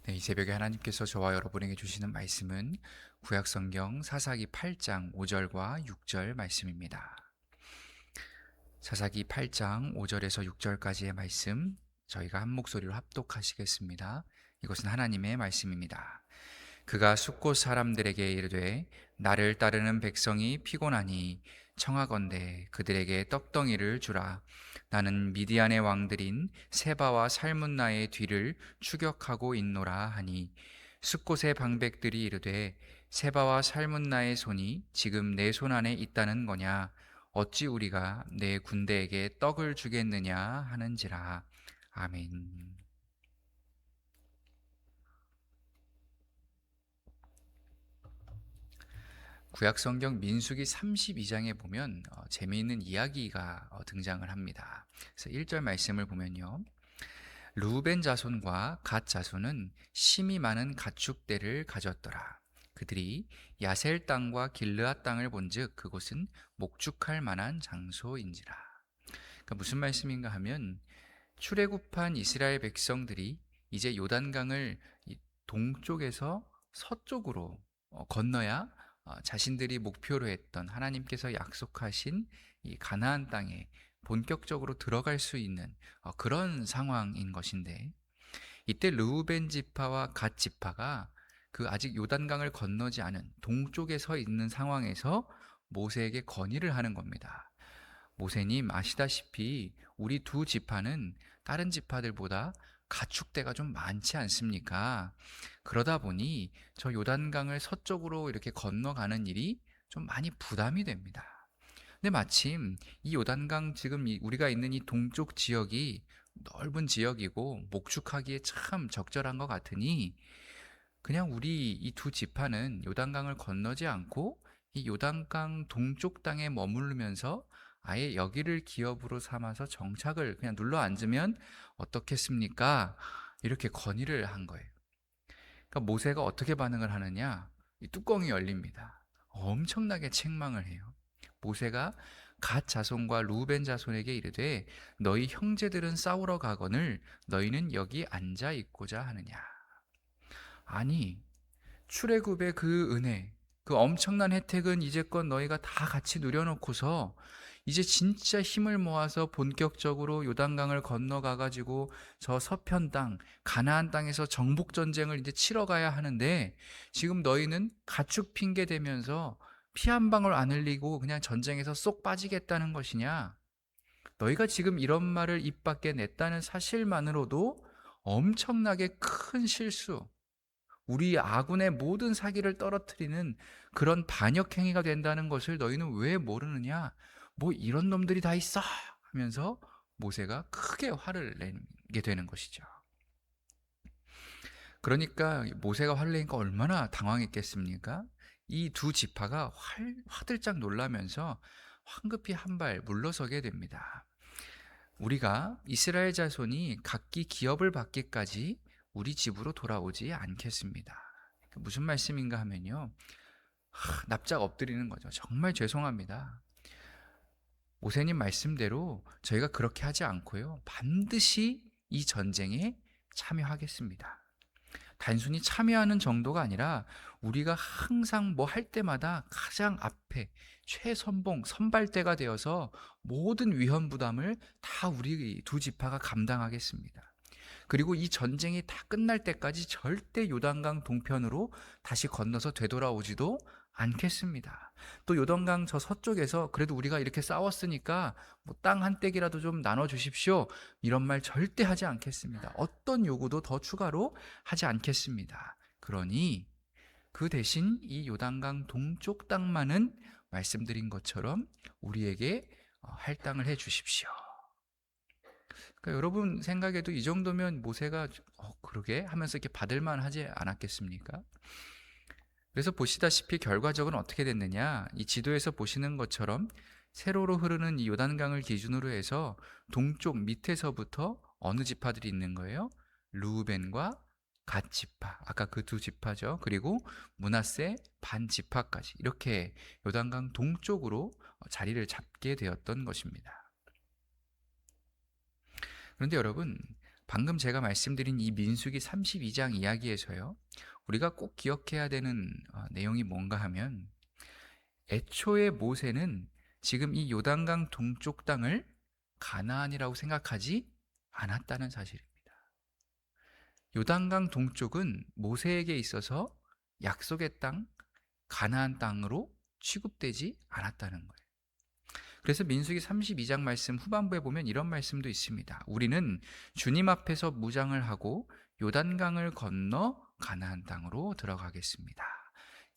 네, 이 새벽에 하나님께서 저와 여러분에게 주시는 말씀은 구약성경 사사기 8장 5절과 6절 말씀입니다. 사사기 8장 5절에서 6절까지의 말씀, 저희가 한 목소리로 합독하시겠습니다. 이것은 하나님의 말씀입니다. 그가 숫곳 사람들에게 이르되 나를 따르는 백성이 피곤하니 청하건대 그들에게 떡덩이를 주라. 나는 미디안의 왕들인 세바와 살문나의 뒤를 추격하고 있노라 하니 숫곳의 방백들이 이르되 세바와 살문나의 손이 지금 내 손 안에 있다는 거냐? 어찌 우리가 내 군대에게 떡을 주겠느냐 하는지라. 아멘. 구약성경 민수기 32장에 보면 재미있는 이야기가 등장을 합니다. 그래서 1절 말씀을 보면요. 루벤 자손과 갓 자손은 심이 많은 가축대를 가졌더라. 그들이 야셀 땅과 길르앗 땅을 본즉 그곳은 목축할 만한 장소인지라. 그러니까 무슨 말씀인가 하면 출애굽한 이스라엘 백성들이 이제 요단강을 동쪽에서 서쪽으로 건너야 자신들이 목표로 했던 하나님께서 약속하신 이 가나안 땅에 본격적으로 들어갈 수 있는 그런 상황인 것인데, 이때 르우벤 지파와 갓 지파가 그 아직 요단강을 건너지 않은 동쪽에 서 있는 상황에서 모세에게 건의를 하는 겁니다. 모세님, 아시다시피 우리 두 지파는 다른 지파들보다 가축대가 좀 많지 않습니까? 그러다 보니 저 요단강을 서쪽으로 이렇게 건너가는 일이 좀 많이 부담이 됩니다. 근데 마침 이 요단강, 지금 우리가 있는 이 동쪽 지역이 넓은 지역이고 목축하기에 참 적절한 것 같으니 그냥 우리 이 두 지파는 요단강을 건너지 않고 이 요단강 동쪽 땅에 머무르면서 아예 여기를 기업으로 삼아서 정착을 그냥 눌러 앉으면 어떻겠습니까? 이렇게 건의를 한 거예요. 그러니까 모세가 어떻게 반응을 하느냐? 이 뚜껑이 열립니다. 엄청나게 책망을 해요. 모세가 갓 자손과 루벤 자손에게 이르되 너희 형제들은 싸우러 가거늘 너희는 여기 앉아 있고자 하느냐? 아니, 출애굽의 그 은혜, 그 엄청난 혜택은 이제껏 너희가 다 같이 누려놓고서 이제 진짜 힘을 모아서 본격적으로 요단강을 건너가 가지고 저 서편 땅, 가나안 땅에서 정복 전쟁을 이제 치러 가야 하는데 지금 너희는 가축 핑계 대면서 피 한 방울 안 흘리고 그냥 전쟁에서 쏙 빠지겠다는 것이냐? 너희가 지금 이런 말을 입 밖에 냈다는 사실만으로도 엄청나게 큰 실수, 우리 아군의 모든 사기를 떨어뜨리는 그런 반역 행위가 된다는 것을 너희는 왜 모르느냐? 뭐 이런 놈들이 다 있어! 하면서 모세가 크게 화를 내게 되는 것이죠. 그러니까 모세가 화를 내니까 얼마나 당황했겠습니까? 이 두 지파가 화들짝 놀라면서 황급히 한 발 물러서게 됩니다. 우리가 이스라엘 자손이 각기 기업을 받기까지 우리 집으로 돌아오지 않겠습니다. 무슨 말씀인가 하면요, 납작 엎드리는 거죠. 정말 죄송합니다. 모세님 말씀대로 저희가 그렇게 하지 않고요, 반드시 이 전쟁에 참여하겠습니다. 단순히 참여하는 정도가 아니라 우리가 항상 뭐 할 때마다 가장 앞에 최선봉 선발대가 되어서 모든 위험 부담을 다 우리 두 지파가 감당하겠습니다. 그리고 이 전쟁이 다 끝날 때까지 절대 요단강 동편으로 다시 건너서 되돌아오지도 않겠습니다. 또 요단강 저 서쪽에서 그래도 우리가 이렇게 싸웠으니까 뭐 땅 한 떼기라도 좀 나눠 주십시오. 이런 말 절대 하지 않겠습니다. 어떤 요구도 더 추가로 하지 않겠습니다. 그러니 그 대신 이 요단강 동쪽 땅만은 말씀드린 것처럼 우리에게 할당을 해 주십시오. 그러니까 여러분 생각에도 이 정도면 모세가 그러게 하면서 이렇게 받을만 하지 않았겠습니까? 그래서 보시다시피 결과적으로 어떻게 됐느냐, 이 지도에서 보시는 것처럼 세로로 흐르는 이 요단강을 기준으로 해서 동쪽 밑에서부터 어느 지파들이 있는 거예요? 루벤과 갓 지파, 아까 그 두 지파죠. 그리고 므낫세 반 지파까지 이렇게 요단강 동쪽으로 자리를 잡게 되었던 것입니다. 그런데 여러분, 방금 제가 말씀드린 이 민수기 32장 이야기에서요, 우리가 꼭 기억해야 되는 내용이 뭔가 하면, 애초에 모세는 지금 이 요단강 동쪽 땅을 가나안이라고 생각하지 않았다는 사실입니다. 요단강 동쪽은 모세에게 있어서 약속의 땅, 가나안 땅으로 취급되지 않았다는 거예요. 그래서 민수기 32장 말씀 후반부에 보면 이런 말씀도 있습니다. 우리는 주님 앞에서 무장을 하고 요단강을 건너 가나안 땅으로 들어가겠습니다.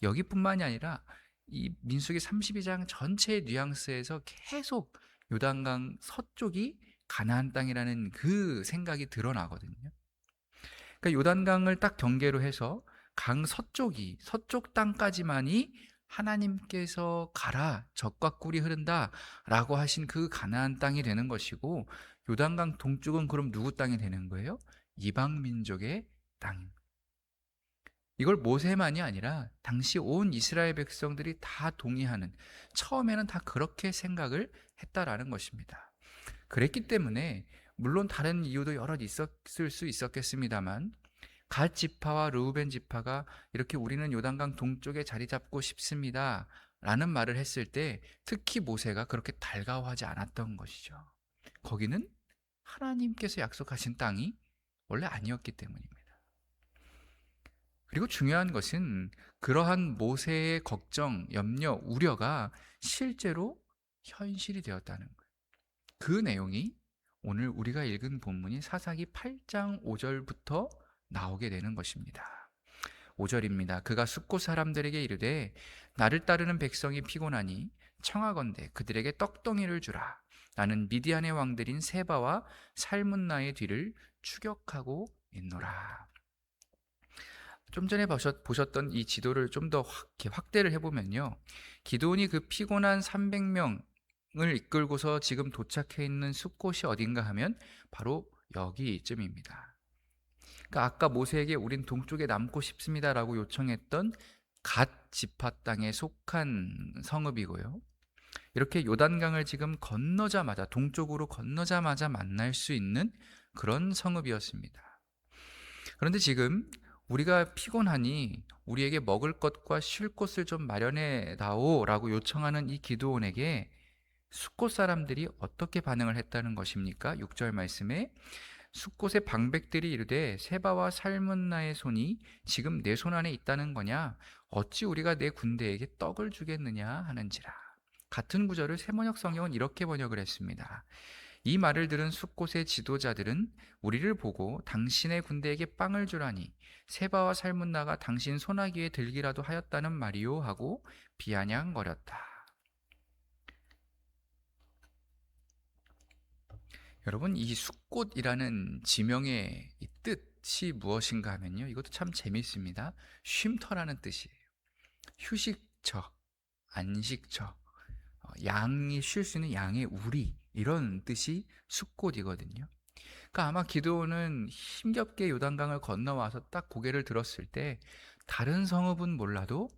여기뿐만이 아니라 이 민수기 32장 전체의 뉘앙스에서 계속 요단강 서쪽이 가나안 땅이라는 그 생각이 드러나거든요. 그러니까 요단강을 딱 경계로 해서 강 서쪽이, 서쪽 땅까지만이 하나님께서 가라, 젖과 꿀이 흐른다 라고 하신 그 가나안 땅이 되는 것이고, 요단강 동쪽은 그럼 누구 땅이 되는 거예요? 이방 민족의 땅. 이걸 모세만이 아니라 당시 온 이스라엘 백성들이 다 동의하는, 처음에는 다 그렇게 생각을 했다라는 것입니다. 그랬기 때문에 물론 다른 이유도 여러 있었을 수 있었겠습니다만, 갓 지파와 르우벤 지파가 이렇게 우리는 요단강 동쪽에 자리 잡고 싶습니다 라는 말을 했을 때 특히 모세가 그렇게 달가워하지 않았던 것이죠. 거기는 하나님께서 약속하신 땅이 원래 아니었기 때문입니다. 그리고 중요한 것은 그러한 모세의 걱정, 염려, 우려가 실제로 현실이 되었다는 거예요. 그 내용이 오늘 우리가 읽은 본문인 사사기 8장 5절부터 나오게 되는 것입니다. 5절입니다. 그가 숫곳 사람들에게 이르되 나를 따르는 백성이 피곤하니 청하건대 그들에게 떡덩이를 주라. 나는 미디안의 왕들인 세바와 살문나의 뒤를 추격하고 있노라. 좀 전에 보셨던 이 지도를 좀 더 확대를 해보면요, 기드온이 그 피곤한 300명을 이끌고서 지금 도착해 있는 숫곳이 어딘가 하면 바로 여기쯤입니다. 그러니까 아까 모세에게 우린 동쪽에 남고 싶습니다라고 요청했던 갓 지파 땅에 속한 성읍이고요, 이렇게 요단강을 지금 건너자마자, 동쪽으로 건너자마자 만날 수 있는 그런 성읍이었습니다. 그런데 지금 우리가 피곤하니 우리에게 먹을 것과 쉴 곳을 좀 마련해 다오라고 요청하는 이 기드온에게 숫곳 사람들이 어떻게 반응을 했다는 것입니까? 6절 말씀에 숫곳의 방백들이 이르되 세바와 살문나의 손이 지금 내 손 안에 있다는 거냐? 어찌 우리가 내 군대에게 떡을 주겠느냐 하는지라. 같은 구절을 세번역 성경은 이렇게 번역을 했습니다. 이 말을 들은 숫곳의 지도자들은 우리를 보고 당신의 군대에게 빵을 주라니 세바와 살문나가 당신 소나기에 들기라도 하였다는 말이요 하고 비아냥거렸다. 여러분, 이 숫곳이라는 지명의 이 뜻이 무엇인가 하면요, 이것도 참 재미있습니다. 쉼터라는 뜻이에요. 휴식처, 안식처, 양이 쉴 수 있는 양의 우리, 이런 뜻이 숫곳이거든요. 그러니까 아마 기드온은 힘겹게 요단강을 건너와서 딱 고개를 들었을 때 다른 성읍은 몰라도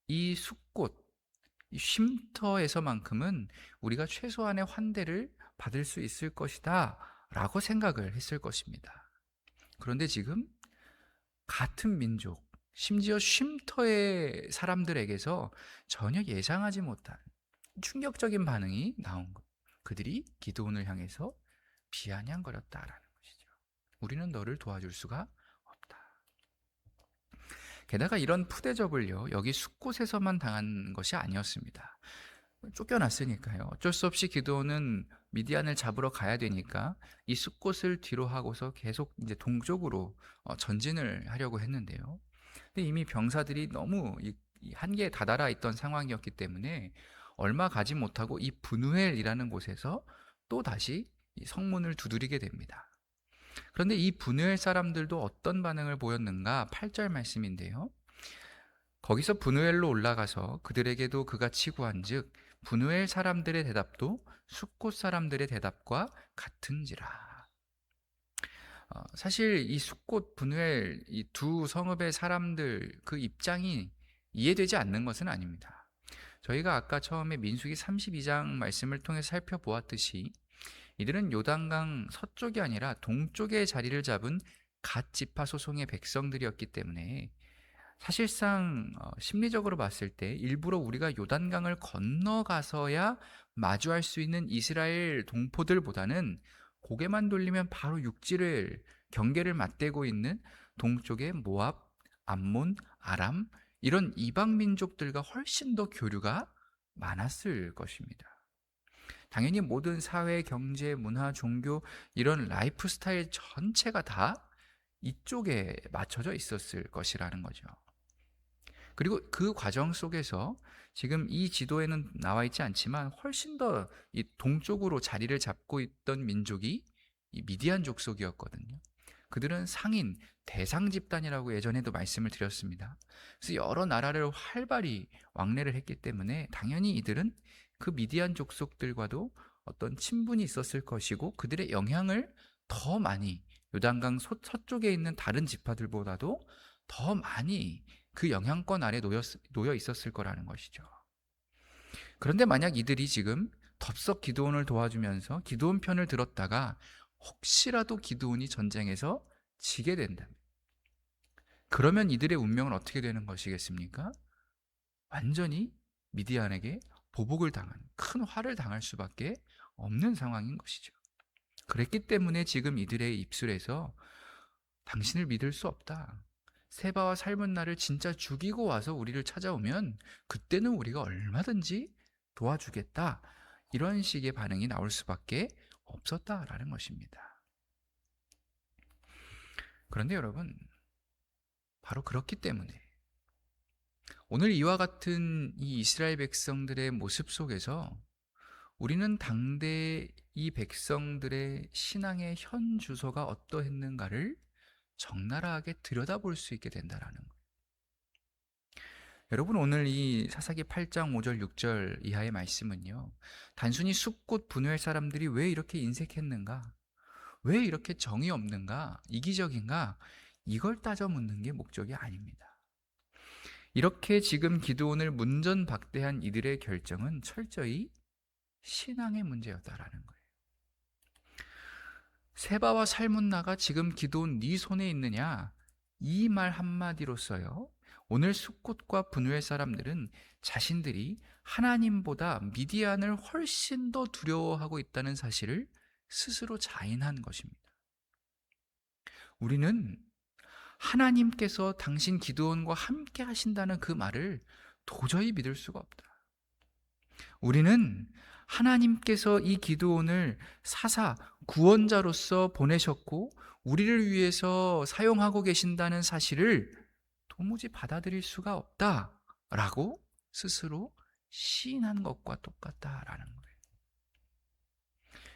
이 숫곳, 이 쉼터에서만큼은 우리가 최소한의 환대를 받을 수 있을 것이다 라고 생각을 했을 것입니다. 그런데 지금 같은 민족, 심지어 쉼터의 사람들에게서 전혀 예상하지 못한 충격적인 반응이 나온 것. 그들이 기드온을 향해서 비아냥거렸다라는 것이죠. 우리는 너를 도와줄 수가 없다. 게다가 이런 푸대접을요, 여기 숫곳에서만 당한 것이 아니었습니다. 쫓겨났으니까요. 어쩔 수 없이 기드온은 미디안을 잡으러 가야 되니까 이 숫곳을 뒤로 하고서 계속 이제 동쪽으로 전진을 하려고 했는데요. 근데 이미 병사들이 너무 이 한계에 다다라 있던 상황이었기 때문에 얼마 가지 못하고 이 브누엘이라는 곳에서 또 다시 이 성문을 두드리게 됩니다. 그런데 이 브누엘 사람들도 어떤 반응을 보였는가? 8절 말씀인데요. 거기서 브누엘로 올라가서 그들에게도 그가 치구한즉 브누엘 사람들의 대답도 숫곳 사람들의 대답과 같은지라. 사실 이 숫곳, 브누엘 이 두 성읍의 사람들 그 입장이 이해되지 않는 것은 아닙니다. 저희가 아까 처음에 민수기 32장 말씀을 통해 살펴보았듯이 이들은 요단강 서쪽이 아니라 동쪽에 자리를 잡은 갓 지파 소송의 백성들이었기 때문에 사실상 심리적으로 봤을 때 일부러 우리가 요단강을 건너가서야 마주할 수 있는 이스라엘 동포들보다는 고개만 돌리면 바로 육지를 경계를 맞대고 있는 동쪽의 모압, 암몬, 아람 이런 이방 민족들과 훨씬 더 교류가 많았을 것입니다. 당연히 모든 사회, 경제, 문화, 종교 이런 라이프 스타일 전체가 다 이쪽에 맞춰져 있었을 것이라는 거죠. 그리고 그 과정 속에서 지금 이 지도에는 나와 있지 않지만 훨씬 더 이 동쪽으로 자리를 잡고 있던 민족이 이 미디안 족속이었거든요. 그들은 상인, 대상 집단이라고 예전에도 말씀을 드렸습니다. 그래서 여러 나라를 활발히 왕래를 했기 때문에 당연히 이들은 그 미디안 족속들과도 어떤 친분이 있었을 것이고 그들의 영향을 더 많이 요단강 서쪽에 있는 다른 지파들보다도 더 많이 그 영향권 아래 놓여 있었을 거라는 것이죠. 그런데 만약 이들이 지금 덥석 기드온을 도와주면서 기드온 편을 들었다가 혹시라도 기드온이 전쟁에서 지게 된다면 그러면 이들의 운명은 어떻게 되는 것이겠습니까? 완전히 미디안에게 보복을 당한 큰 화를 당할 수밖에 없는 상황인 것이죠. 그랬기 때문에 지금 이들의 입술에서 당신을 믿을 수 없다. 세바와 살문나를 진짜 죽이고 와서 우리를 찾아오면 그때는 우리가 얼마든지 도와주겠다. 이런 식의 반응이 나올 수밖에 없었다라는 것입니다. 그런데 여러분, 바로 그렇기 때문에 오늘 이와 같은 이 이스라엘 백성들의 모습 속에서 우리는 당대 이 백성들의 신앙의 현 주소가 어떠했는가를 적나라하게 들여다볼 수 있게 된다라는 거예요. 여러분, 오늘 이 사사기 8장 5절 6절 이하의 말씀은요, 단순히 숫꽃 분회할 사람들이 왜 이렇게 인색했는가, 왜 이렇게 정이 없는가, 이기적인가, 이걸 따져 묻는 게 목적이 아닙니다. 이렇게 지금 기드온을 문전박대한 이들의 결정은 철저히 신앙의 문제였다라는 거예요. 세바와 살문나가 지금 기드온 네 손에 있느냐, 이 말 한마디로써요, 오늘 숫꽃과 분우엘 사람들은 자신들이 하나님보다 미디안을 훨씬 더 두려워하고 있다는 사실을 스스로 자인한 것입니다. 우리는 하나님께서 당신 기드온과 함께 하신다는 그 말을 도저히 믿을 수가 없다. 우리는 하나님께서 이 기드온을 사사 구원자로서 보내셨고 우리를 위해서 사용하고 계신다는 사실을 도무지 받아들일 수가 없다라고 스스로 시인한 것과 똑같다라는 거예요.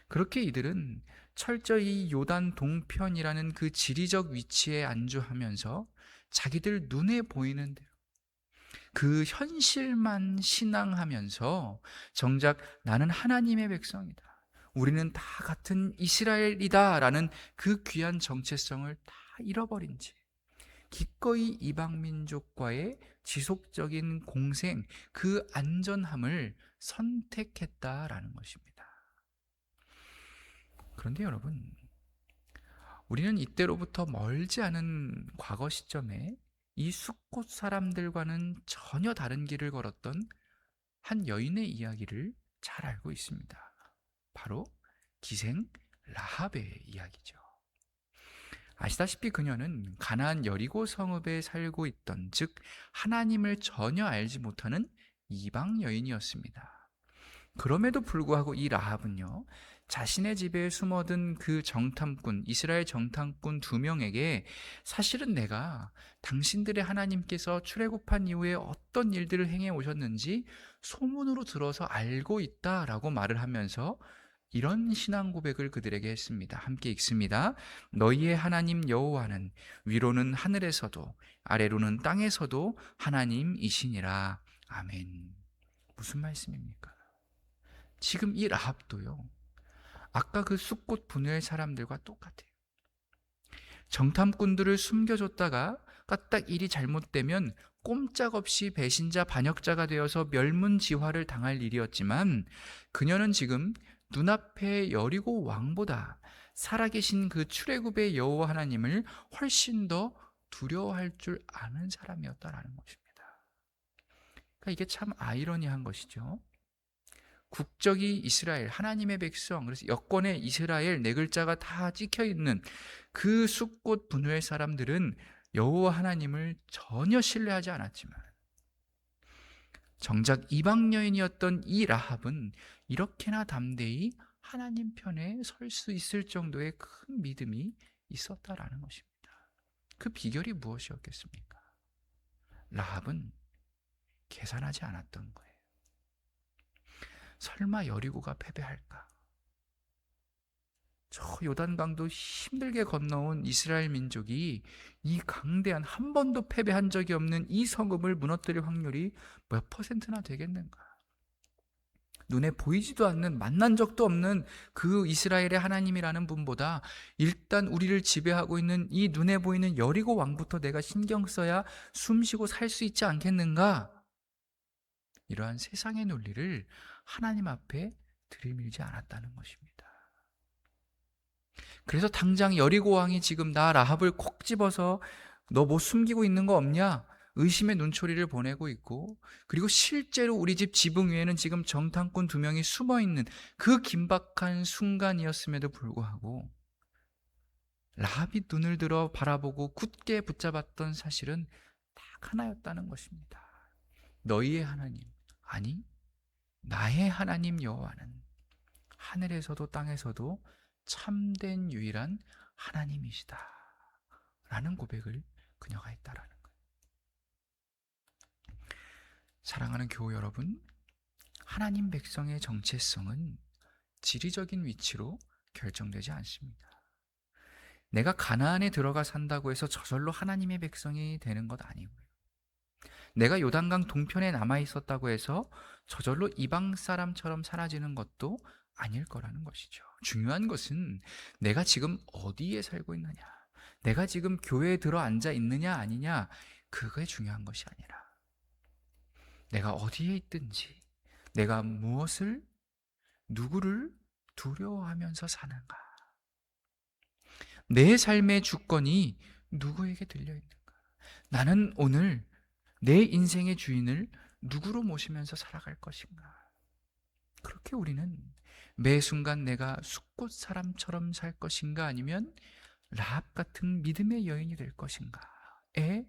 그렇게 이들은 철저히 요단 동편이라는 그 지리적 위치에 안주하면서 자기들 눈에 보이는 대로 그 현실만 신앙하면서 정작 나는 하나님의 백성이다, 우리는 다 같은 이스라엘이다 라는 그 귀한 정체성을 다 잃어버린 채 기꺼이 이방민족과의 지속적인 공생, 그 안전함을 선택했다라는 것입니다. 그런데 여러분, 우리는 이때로부터 멀지 않은 과거 시점에 이 숫꽃 사람들과는 전혀 다른 길을 걸었던 한 여인의 이야기를 잘 알고 있습니다. 바로 기생 라합의 이야기죠. 아시다시피 그녀는 가나안 여리고 성읍에 살고 있던, 즉 하나님을 전혀 알지 못하는 이방 여인이었습니다. 그럼에도 불구하고 이 라합은요, 자신의 집에 숨어든 그 정탐꾼, 이스라엘 정탐꾼 2명에게 사실은 내가 당신들의 하나님께서 출애굽한 이후에 어떤 일들을 행해 오셨는지 소문으로 들어서 알고 있다라고 말을 하면서 이런 신앙 고백을 그들에게 했습니다. 함께 읽습니다. 너희의 하나님 여호와는 위로는 하늘에서도 아래로는 땅에서도 하나님이시니라. 아멘. 무슨 말씀입니까? 지금 이 라합도요, 아까 그 숫꽃 분회의 사람들과 똑같아요. 정탐꾼들을 숨겨줬다가 딱 일이 잘못되면 꼼짝없이 배신자 반역자가 되어서 멸문지화를 당할 일이었지만 그녀는 지금 눈앞의 여리고 왕보다 살아계신 그 출애굽의 여호와 하나님을 훨씬 더 두려워할 줄 아는 사람이었다라는 것입니다. 그러니까 이게 참 아이러니한 것이죠. 국적이 이스라엘, 하나님의 백성, 그래서 여권에 이스라엘 네 글자가 다 찍혀 있는 그 숫곳 분후의 사람들은 여호와 하나님을 전혀 신뢰하지 않았지만, 정작 이방 여인이었던 이 라합은 이렇게나 담대히 하나님 편에 설 수 있을 정도의 큰 믿음이 있었다라는 것입니다. 그 비결이 무엇이었겠습니까? 라합은 계산하지 않았던 거예요. 설마 여리고가 패배할까? 저 요단강도 힘들게 건너온 이스라엘 민족이 이 강대한, 한 번도 패배한 적이 없는 이 성읍을 무너뜨릴 확률이 몇 퍼센트나 되겠는가? 눈에 보이지도 않는, 만난 적도 없는 그 이스라엘의 하나님이라는 분보다 일단 우리를 지배하고 있는 이 눈에 보이는 여리고 왕부터 내가 신경 써야 숨쉬고 살 수 있지 않겠는가? 이러한 세상의 논리를 하나님 앞에 들이밀지 않았다는 것입니다. 그래서 당장 여리고 왕이 지금 나 라합을 콕 집어서 너 뭐 숨기고 있는 거 없냐? 의심의 눈초리를 보내고 있고, 그리고 실제로 우리 집 지붕 위에는 지금 정탐꾼 2명이 숨어있는 그 긴박한 순간이었음에도 불구하고 라합이 눈을 들어 바라보고 굳게 붙잡았던 사실은 딱 하나였다는 것입니다. 너희의 하나님, 아니 나의 하나님 여호와는 하늘에서도 땅에서도 참된 유일한 하나님이시다 라는 고백을 그녀가 했다라는 거예요. 사랑하는 교우 여러분, 하나님 백성의 정체성은 지리적인 위치로 결정되지 않습니다. 내가 가나안에 들어가 산다고 해서 저절로 하나님의 백성이 되는 것 아니고요. 내가 요단강 동편에 남아 있었다고 해서 저절로 이방 사람처럼 사라지는 것도 아닐 거라는 것이죠. 중요한 것은 내가 지금 어디에 살고 있느냐, 내가 지금 교회에 들어 앉아 있느냐 아니냐, 그게 중요한 것이 아니라 내가 어디에 있든지 내가 무엇을, 누구를 두려워하면서 사는가, 내 삶의 주권이 누구에게 들려있는가, 나는 오늘 내 인생의 주인을 누구로 모시면서 살아갈 것인가. 그렇게 우리는 매 순간 내가 숫곳 사람처럼 살 것인가, 아니면 라합 같은 믿음의 여인이 될 것인가에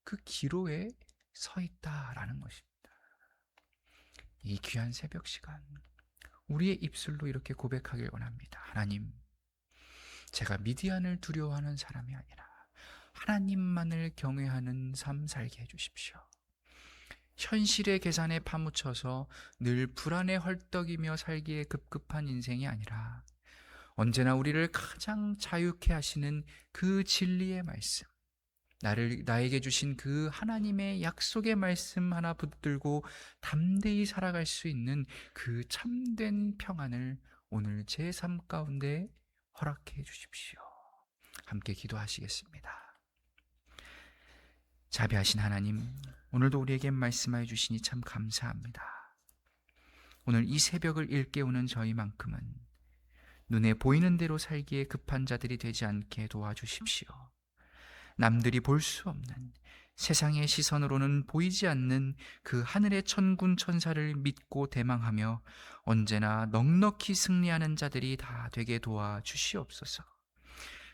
그 기로에 서 있다라는 것입니다. 이 귀한 새벽 시간, 우리의 입술로 이렇게 고백하길 원합니다. 하나님, 제가 미디안을 두려워하는 사람이 아니라 하나님만을 경외하는 삶 살게 해주십시오. 현실의 계산에 파묻혀서 늘 불안에 헐떡이며 살기에 급급한 인생이 아니라 언제나 우리를 가장 자유케 하시는 그 진리의 말씀, 나에게 주신 그 하나님의 약속의 말씀 하나 붙들고 담대히 살아갈 수 있는 그 참된 평안을 오늘 제 삶 가운데 허락해 주십시오. 함께 기도하시겠습니다. 자비하신 하나님, 오늘도 우리에게 말씀하여 주시니 참 감사합니다. 오늘 이 새벽을 일깨우는 저희만큼은 눈에 보이는 대로 살기에 급한 자들이 되지 않게 도와주십시오. 남들이 볼 수 없는, 세상의 시선으로는 보이지 않는 그 하늘의 천군 천사를 믿고 대망하며 언제나 넉넉히 승리하는 자들이 다 되게 도와주시옵소서.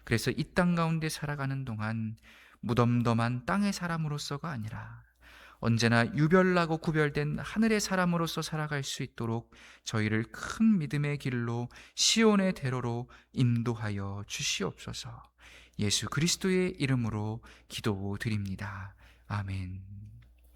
그래서 이 땅 가운데 살아가는 동안 무덤덤한 땅의 사람으로서가 아니라 언제나 유별나고 구별된 하늘의 사람으로서 살아갈 수 있도록 저희를 큰 믿음의 길로, 시온의 대로로 인도하여 주시옵소서. 예수 그리스도의 이름으로 기도드립니다. 아멘.